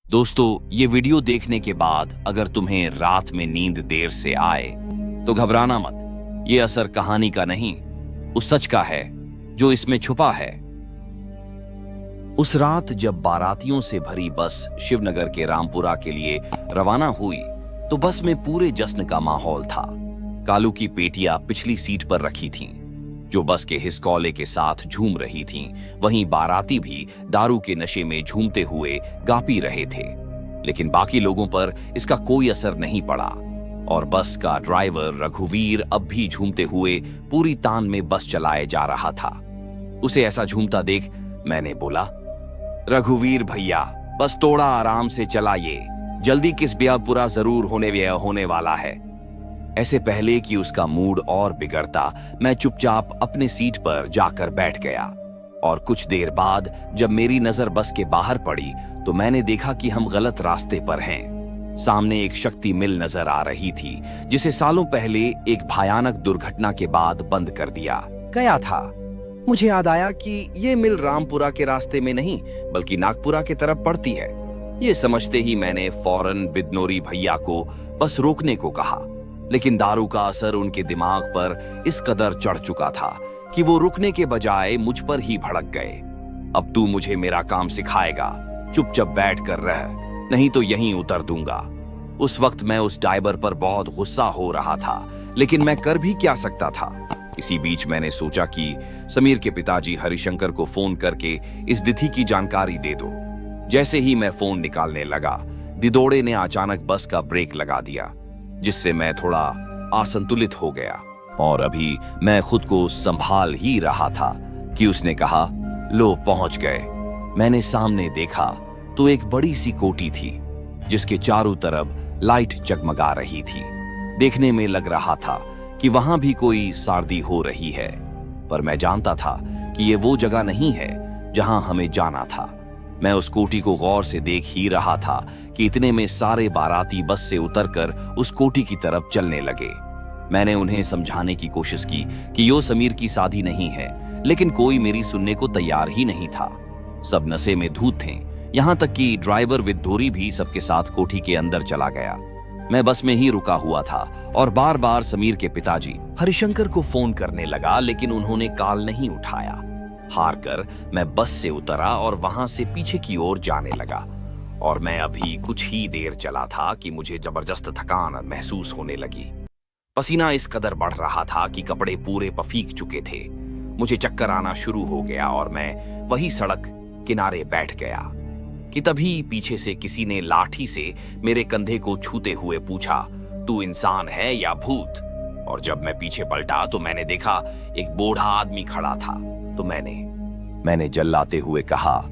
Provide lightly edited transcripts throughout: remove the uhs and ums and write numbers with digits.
दोस्तों, ये वीडियो देखने के बाद अगर तुम्हें रात में नींद देर से आए तो घबराना मत। ये असर कहानी का नहीं, उस सच का है जो इसमें छुपा है। उस रात जब बारातियों से भरी बस शिवनगर के रामपुरा के लिए रवाना हुई तो बस में पूरे जश्न का माहौल था। कालू की पेटियां पिछली सीट पर रखी थीं, जो बस के हिसकौले के साथ झूम रही थीं। वहीं बाराती भी दारू के नशे में झूमते हुए गा पी रहे थे, लेकिन बाकी लोगों पर इसका कोई असर नहीं पड़ा। और बस का ड्राइवर रघुवीर अब भी झूमते हुए पूरी तान में बस चलाए जा रहा था। उसे ऐसा झूमता देख मैंने बोला, रघुवीर भैया, बस थोड़ा आराम से चलाइए, जल्दी किस्बियापुरा जरूर होने वाला है। ऐसे पहले कि उसका मूड और बिगड़ता, मैं चुपचाप अपने सीट पर जाकर बैठ गया। और कुछ देर बाद जब मेरी नजर बस के बाहर पड़ी तो मैंने देखा कि हम गलत रास्ते पर हैं। सामने एक शक्ति मिल नजर आ रही थी, जिसे सालों पहले एक भयानक दुर्घटना के बाद बंद कर दिया गया था। मुझे याद आया कि ये मिल रामपुरा के रास्ते में नहीं बल्कि नागपुरा की तरफ पड़ती है। ये समझते ही मैंने फौरन बिदनोरी भैया को बस रोकने को कहा, लेकिन दारू का असर उनके दिमाग पर इस कदर चढ़ चुका था कि वो रुकने के बजाय मुझ पर ही भड़क गए। अब तू मुझे मेरा काम सिखाएगा, चुपचाप बैठ कर रह, नहीं तो यहीं उतर दूंगा। उस वक्त मैं उस ड्राइवर पर बहुत गुस्सा हो रहा था, लेकिन मैं कर भी क्या सकता था। इसी बीच मैंने सोचा कि समीर के पिताजी हरिशंकर को फोन करके इस तिथि की जानकारी दे दो। जैसे ही मैं फोन निकालने लगा, दिदोड़े ने अचानक बस का ब्रेक लगा दिया, जिससे मैं थोड़ा असंतुलित हो गया। और अभी मैं खुद को संभाल ही रहा था कि उसने कहा, लो पहुंच गए। मैंने सामने देखा तो एक बड़ी सी कोठी थी, जिसके चारों तरफ लाइट जगमगा रही थी। देखने में लग रहा था कि वहां भी कोई शादी हो रही है, पर मैं जानता था कि ये वो जगह नहीं है जहां हमें जाना था। मैं उस कोठी को गौर से देख ही रहा था कि इतने में सारे बाराती बस से उतरकर उस कोठी की तरफ चलने लगे। मैंने उन्हें समझाने की कोशिश की कि यो समीर की शादी नहीं है, लेकिन कोई मेरी सुनने को तैयार ही नहीं था। सब नशे में धूत थे, यहाँ तक कि ड्राइवर विद्धोरी भी सबके साथ कोठी के अंदर चला गया। मैं बस में ही रुका हुआ था और बार बार समीर के पिताजी हरिशंकर को फोन करने लगा, लेकिन उन्होंने कॉल नहीं उठाया। हार कर मैं बस से उतरा और वहां से पीछे की ओर जाने लगा। और मैं अभी कुछ ही देर चला था कि मुझे जबरदस्त थकान महसूस होने लगी। पसीना इस कदर बढ़ रहा था कि कपड़े पूरे पफीक चुके थे। मुझे चक्कर आना शुरू हो गया और मैं वही सड़क किनारे बैठ गया कि तभी पीछे से किसी ने लाठी से मेरे कंधे को छूते हुए पूछा, तू इंसान है या भूत? और जब मैं पीछे पलटा तो मैंने देखा एक बूढ़ा आदमी खड़ा था। तो मैंने जल्लाते हुए कहा,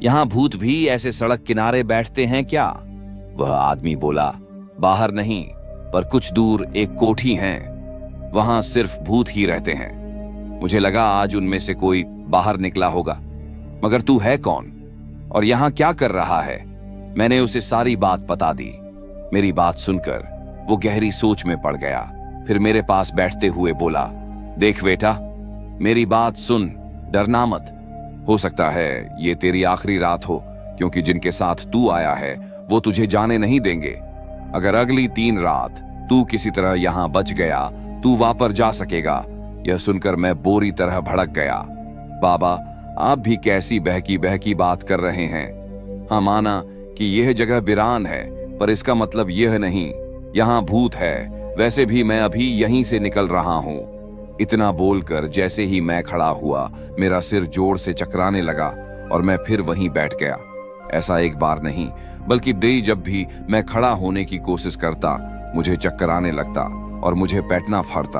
यहां भूत भी ऐसे सड़क किनारे बैठते हैं क्या? वह आदमी बोला, बाहर नहीं, पर कुछ दूर एक कोठी है, वहां सिर्फ भूत ही रहते हैं। मुझे लगा आज उनमें से कोई बाहर निकला होगा। मगर तू है कौन और यहां क्या कर रहा है? मैंने उसे सारी बात बता दी। मेरी बात सुनकर वो गहरी सोच में पड़ गया। फिर मेरे पास बैठते हुए बोला, देख बेटा, मेरी बात सुन, डरना मत। हो सकता है ये तेरी आखिरी रात हो, क्योंकि जिनके साथ तू आया है वो तुझे जाने नहीं देंगे। अगर अगली 3 रात तू किसी तरह यहाँ बच गया, तू वापस जा सकेगा। यह सुनकर मैं बुरी तरह भड़क गया। बाबा, आप भी कैसी बहकी बहकी बात कर रहे हैं? हाँ, माना कि यह जगह बिरान है, पर इसका मतलब यह नहीं यहाँ भूत है। वैसे भी मैं अभी यहीं से निकल रहा हूँ। इतना बोलकर जैसे ही मैं खड़ा हुआ, मेरा सिर जोर से चकराने लगा और मैं फिर वहीं बैठ गया। ऐसा एक बार नहीं, बल्कि डेली जब भी मैं खड़ा होने की कोशिश करता, मुझे चक्कर आने लगता और मुझे बैठना पड़ता।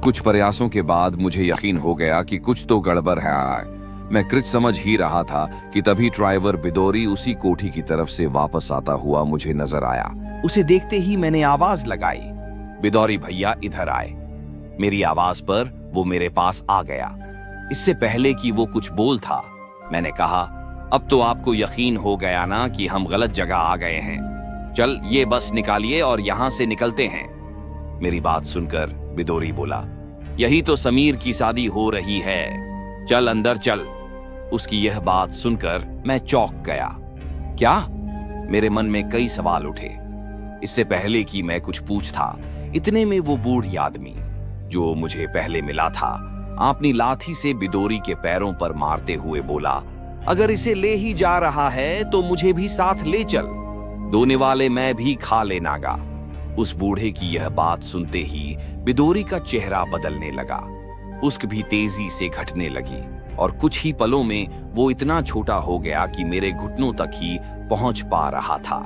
कुछ प्रयासों के बाद मुझे यकीन हो गया कि कुछ तो गड़बड़ है। मैं कृत समझ ही रहा था कि तभी ड्राइवर बिदोरी उसी कोठी की तरफ से वापस आता हुआ मुझे नजर आया। उसे देखते ही मैंने आवाज लगाई, बिदोरी भैया इधर आए। मेरी आवाज पर वो मेरे पास आ गया। इससे पहले कि वो कुछ बोल था, मैंने कहा, अब तो आपको यकीन हो गया ना कि हम गलत जगह आ गए हैं। चल ये बस निकालिए और यहां से निकलते हैं। मेरी बात सुनकर बिदोरी बोला, यही तो समीर की शादी हो रही है, चल अंदर चल। उसकी यह बात सुनकर मैं चौंक गया। क्या? मेरे मन में कई सवाल उठे। इससे पहले कि मैं कुछ पूछता, इतने में वो बूढ़ी आदमी जो मुझे पहले मिला था अपनी लाठी से बिदोरी के पैरों पर मारते हुए बोला, अगर इसे ले ही जा रहा है तो मुझे भी साथ ले चल, दोने वाले मैं भी खा लेनागा। उस बूढ़े की यह बात सुनते ही बिदोरी का चेहरा बदलने लगा, उस्क भी तेजी से घटने लगी और कुछ ही पलों में वो इतना छोटा हो गया कि मेरे घुटनों तक ही पहुंच पा रहा था।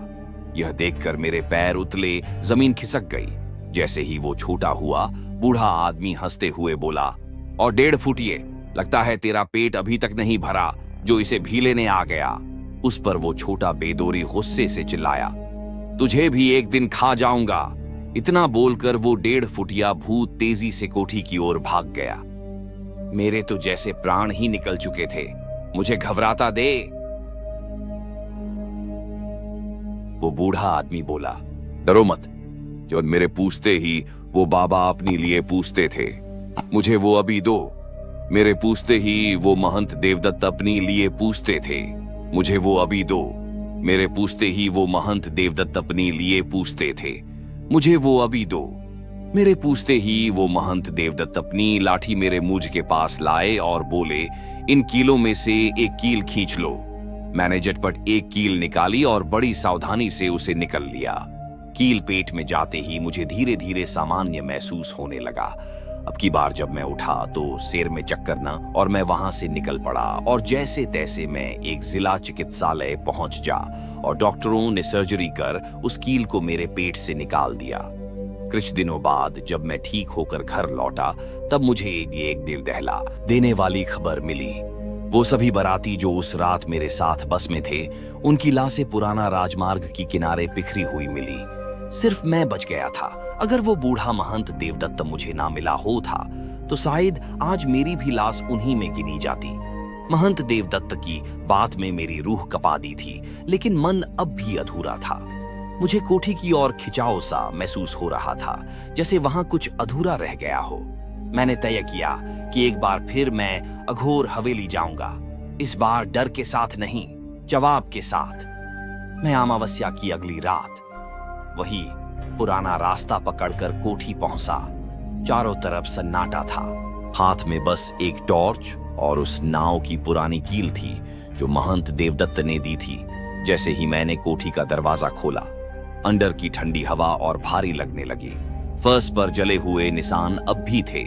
यह देखकर मेरे पैर उतले, जमीन खिसक गई। जैसे ही वो छोटा हुआ, बूढ़ा आदमी हंसते हुए बोला, और 1.5 फुटिए, लगता है तेरा पेट अभी तक नहीं भरा जो इसे भी लेने आ गया। उस पर वो छोटा बेदोरी गुस्से से चिल्लाया, तुझे भी एक दिन खा जाऊंगा। इतना बोलकर वो 1.5 फुटिया भूत तेजी से कोठी की ओर भाग गया। मेरे तो जैसे प्राण ही निकल चुके थे, मुझे घबराता दे। वो बूढ़ा आदमी बोला, डरो मत, जब मेरे पूछते ही वो बाबा अपने लिए पूछते थे, मुझे वो अभी दो। मेरे पूछते ही वो महंत देवदत्त अपने लिए पूछते थे, मुझे वो अभी दो। मेरे पूछते ही वो महंत देवदत्त अपने लिए पूछते थे, मुझे वो अभी दो। मेरे पूछते ही वो महंत देवदत्त अपनी लाठी मेरे मुझ के पास लाए और बोले, इन कीलों में से एक कील खींच लो। मैंने झटपट एक कील निकाली और बड़ी सावधानी से उसे निकल लिया। कील पेट में जाते ही मुझे धीरे धीरे सामान्य महसूस होने लगा। अब की बार जब मैं उठा तो सिर में चक्कर न और मैं वहां से निकल पड़ा और जैसे तैसे मैं एक जिला चिकित्सालय पहुंच जा और डॉक्टरों ने सर्जरी कर उस कील को मेरे पेट से निकाल दिया। कुछ दिनों बाद जब मैं ठीक होकर घर लौटा तब मुझे एक दिल दहला देने वाली खबर मिली। वो सभी बाराती जो उस रात मेरे साथ बस में थे, उनकी लाशें पुराना राजमार्ग की किनारे बिखरी हुई मिली। सिर्फ मैं बच गया था। अगर वो बूढ़ा महंत देवदत्त मुझे ना मिला हो था तो शायद आज मेरी भी लाश उन्हीं में गिनी जाती। महंत देवदत्त की बात में मेरी रूह कपा दी थी, लेकिन मन अब भी अधूरा था। मुझे कोठी की ओर खिंचाव सा महसूस हो रहा था, जैसे वहां कुछ अधूरा रह गया हो। मैंने तय किया कि एक बार फिर मैं अघोर हवेली जाऊंगा, इस बार डर के साथ नहीं, जवाब के साथ। मैं अमावस्या की अगली रात वही पुराना रास्ता पकड़कर कोठी पहुंचा। चारों तरफ सन्नाटा था। हाथ में बस एक टॉर्च और उस नाव की पुरानी कील थी जो महंत देवदत्त ने दी थी। जैसे ही मैंने कोठी का दरवाजा खोला, अंदर की ठंडी हवा और भारी लगने लगी। फर्श पर जले हुए निशान अब भी थे।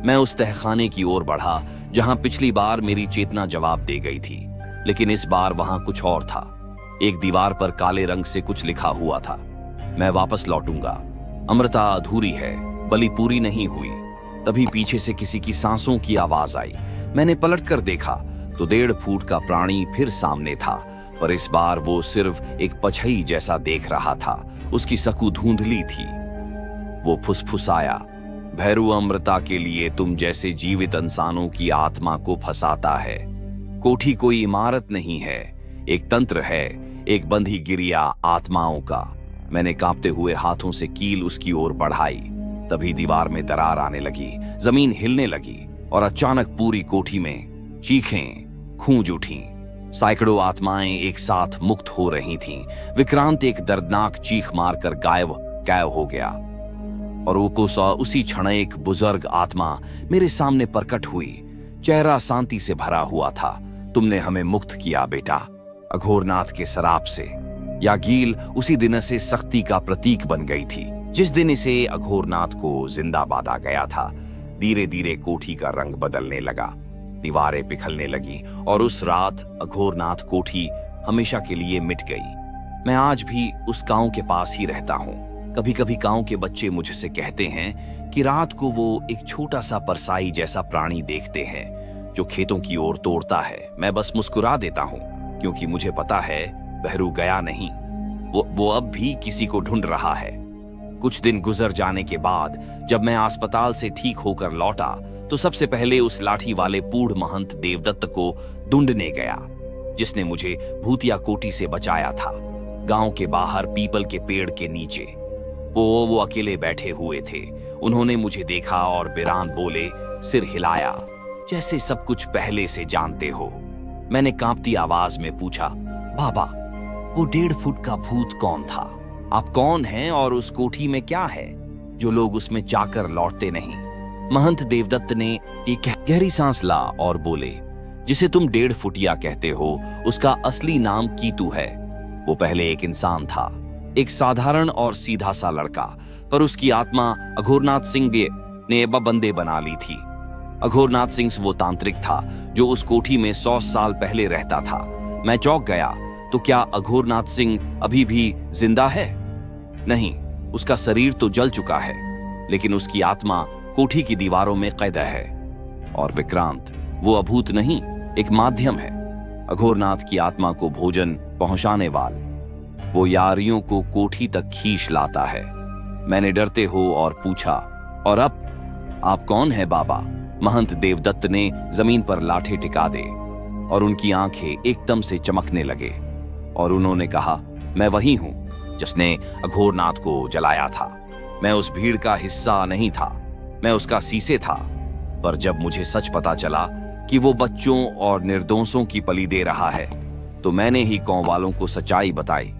मैं उस तहखाने की ओर बढ़ा जहां पिछली बार मेरी चेतना जवाब दे गई थी, लेकिन इस बार वहां कुछ और था। एक दीवार पर काले रंग से कुछ लिखा हुआ था, मैं वापस लौटूंगा। अमृता अधूरी है, बलि पूरी नहीं हुई। तभी पीछे से किसी की सांसों की आवाज आई। मैंने पलटकर देखा तो 1.5 फुट का प्राणी फिर सामने था, पर इस बार वो सिर्फ एक पछई जैसा देख रहा था। उसकी सकू धुंधली थी। वो फुसफुसाया, भैरू अमृता के लिए तुम जैसे जीवित इंसानों की आत्मा को फंसाता है। कोठी कोई इमारत नहीं है, एक तंत्र है, एक बंधी गिरिया आत्माओं का। मैंने कांपते हुए हाथों से कील उसकी ओर बढ़ाई। तभी दीवार में दरार आने लगी, जमीन हिलने लगी और अचानक पूरी कोठी में चीखें गूंज उठी। सैकड़ों आत्माएं एक साथ मुक्त हो रही थीं। विक्रांत एक दर्दनाक चीख मारकर गायब हो गया और वो उसी क्षण एक बुजुर्ग आत्मा मेरे सामने प्रकट हुई। चेहरा शांति से भरा हुआ था। तुमने हमें मुक्त किया बेटा, अघोरनाथ के शराप से। या गील उसी दिन से सख्ती का प्रतीक बन गई थी जिस दिन इसे अघोरनाथ को जिंदा बांधा गया था। धीरे धीरे कोठी का रंग बदलने लगा, दीवारें पिघलने लगी और उस रात अघोरनाथ कोठी हमेशा के लिए मिट गई। मैं आज भी उस गांव के पास ही रहता हूँ। कभी कभी गांव के बच्चे मुझसे कहते हैं कि रात को वो एक छोटा सा परसाई जैसा प्राणी देखते हैं जो खेतों की ओर तोड़ता है। मैं बस मुस्कुरा देता हूँ, क्योंकि मुझे पता है बहरू गया नहीं, वो अब भी किसी को ढूंढ रहा है। कुछ दिन गुजर जाने के बाद जब मैं अस्पताल से ठीक होकर लौटा तो सबसे पहले उस लाठी वाले बूढ़ महंत देवदत्त को ढूंढने गया जिसने मुझे भूतिया कोठी से बचाया था। गांव के बाहर पीपल के पेड़ के नीचे वो अकेले बैठे हुए थे। उन्होंने मुझे देखा और बिरान बोले, सिर हिलाया जैसे सब कुछ पहले से जानते हो। मैंने कांपती आवाज में पूछा, बाबा वो 1.5 फुट का भूत कौन था? आप कौन हैं और उस कोठी में क्या है जो लोग उसमें जाकर लौटते नहीं? महंत देवदत्त ने एक गहरी सांस ला और बोले, जिसे तुम 1.5 फुटिया कहते हो उसका असली नाम कीतू है। वो पहले एक इंसान था, एक साधारण और सीधा सा लड़का, पर उसकी आत्मा अघोरनाथ सिंह ने बंदे बना ली थी। अघोरनाथ सिंह वो तांत्रिक था जो उस कोठी में 100 साल पहले रहता था। मैं चौंक गया। तो क्या अघोरनाथ सिंह अभी भी जिंदा है? नहीं, उसका शरीर तो जल चुका है, लेकिन उसकी आत्मा कोठी की दीवारों में कैद है। और विक्रांत, वो अभूत नहीं, एक माध्यम है, अघोरनाथ की आत्मा को भोजन पहुंचाने वाला। वो यारियों को कोठी तक खींच लाता है। मैंने डरते हो और पूछा, और अब आप कौन है बाबा? महंत देवदत्त ने जमीन पर लाठे टिका दे और उनकी आंखें एकदम से चमकने लगे और उन्होंने कहा, मैं वही हूं जिसने अघोरनाथ को जलाया था। मैं उस भीड़ का हिस्सा नहीं था, मैं उसका शीशे था। पर जब मुझे सच पता चला कि वो बच्चों और निर्दोषों की बलि दे रहा है, तो मैंने ही गांव वालों को सच्चाई बताई।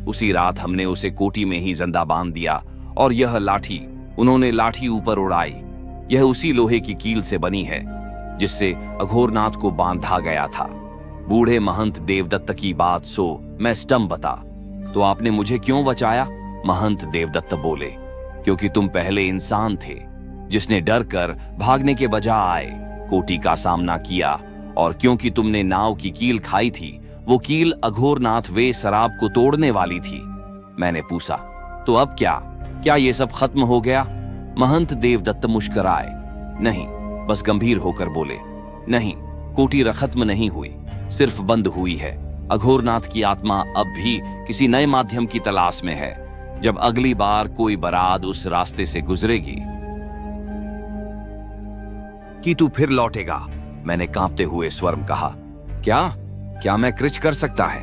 उसी रात हमने उसे कोठी में ही जिंदा बांध दिया और यह लाठी, उन्होंने लाठी ऊपर उड़ाई। यह उसी लोहे की कील से बनी है जिससे अघोरनाथ को बांधा गया था। बूढ़े महंत देवदत्त की बात सो मैं स्तंभ बता। तो आपने मुझे क्यों बचाया? महंत देवदत्त बोले, क्योंकि तुम पहले इंसान थे जिसने डर कर भागने के बजाय कोठी का सामना किया, और क्योंकि तुमने नाव की कील खाई थी, वो कील अघोरनाथ वे शराब को तोड़ने वाली थी। मैंने पूछा, तो अब क्या ये सब खत्म हो गया? महंत देवदत्त मुस्कुराए। नहीं, बस गंभीर होकर बोले, नहीं, कोठी खत्म नहीं हुई, सिर्फ बंद हुई है। अघोरनाथ की आत्मा अब भी किसी नए माध्यम की तलाश में है। जब अगली बार कोई बारात उस रास्ते से गुजरेगी कि तू फिर लौटेगा। मैंने कांपते हुए स्वर में कहा, क्या मैं कृच कर सकता है?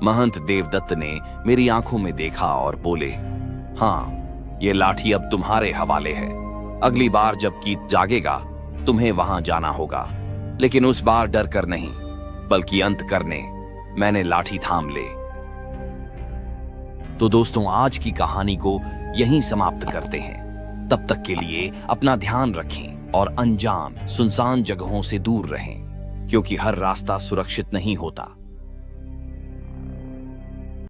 महंत देवदत्त ने मेरी आंखों में देखा और बोले, हाँ, ये लाठी अब तुम्हारे हवाले है। अगली बार जब कीत जागेगा तुम्हें वहां जाना होगा, लेकिन उस बार डर कर नहीं, बल्कि अंत करने। मैंने लाठी थाम ले। तो दोस्तों, आज की कहानी को यहीं समाप्त करते हैं। तब तक के लिए अपना ध्यान रखें और अनजान सुनसान जगहों से दूर रहें, क्योंकि हर रास्ता सुरक्षित नहीं होता।